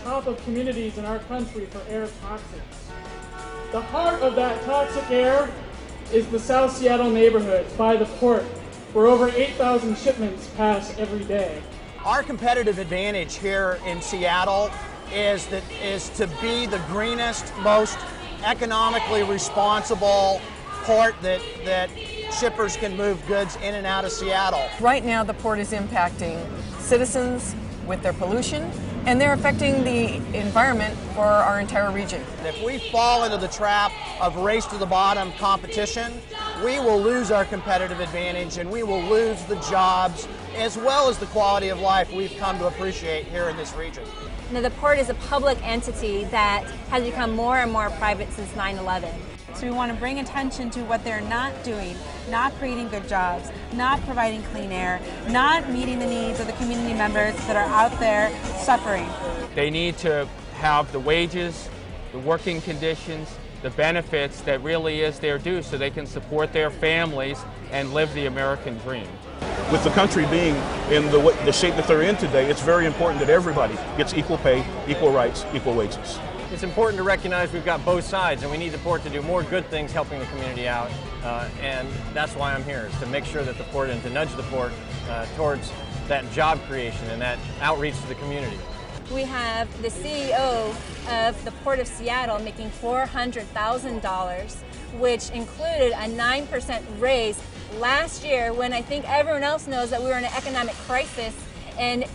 top of communities in our country for air toxics. The heart of that toxic air is the South Seattle neighborhoods by the port, where over 8,000 shipments pass every day. Our competitive advantage here in Seattle is to be the greenest, most economically responsible port that shippers can move goods in and out of Seattle. Right now, the port is impacting citizens with their pollution, and they're affecting the environment for our entire region. If we fall into the trap of race to the bottom competition, we will lose our competitive advantage and we will lose the jobs as well as the quality of life we've come to appreciate here in this region. Now, the port is a public entity that has become more and more private since 9/11. So we want to bring attention to what they're not doing, not creating good jobs, not providing clean air, not meeting the needs of the community members that are out there suffering. They need to have the wages, the working conditions, the benefits that really is their due so they can support their families and live the American dream. With the country being in the shape that they're in today, it's very important that everybody gets equal pay, equal rights, equal wages. It's important to recognize we've got both sides, and we need the port to do more good things helping the community out, and that's why I'm here, is to make sure that the port and to nudge the port towards that job creation and that outreach to the community. We have the CEO of the Port of Seattle making $400,000, which included a 9% raise last year, when I think everyone else knows that we were in an economic crisis and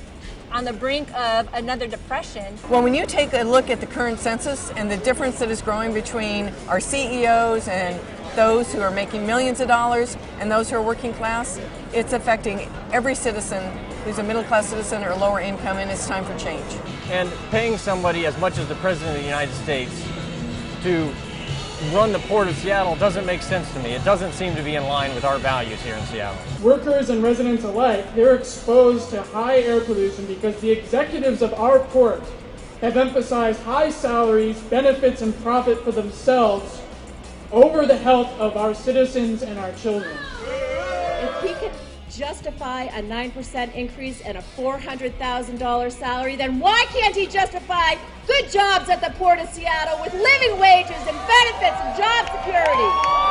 on the brink of another depression. Well, when you take a look at the current census and the difference that is growing between our CEOs and those who are making millions of dollars and those who are working class, it's affecting every citizen who's a middle-class citizen or lower income, and it's time for change. And paying somebody as much as the President of the United States to run the Port of Seattle doesn't make sense to me. It doesn't seem to be in line with our values here in Seattle. Workers and residents alike, they're exposed to high air pollution because the executives of our port have emphasized high salaries, benefits, and profit for themselves over the health of our citizens and our children. If he can justify a 9% increase and a $400,000 salary, then why can't he justify good jobs at the Port of Seattle with living wages and benefits and job security?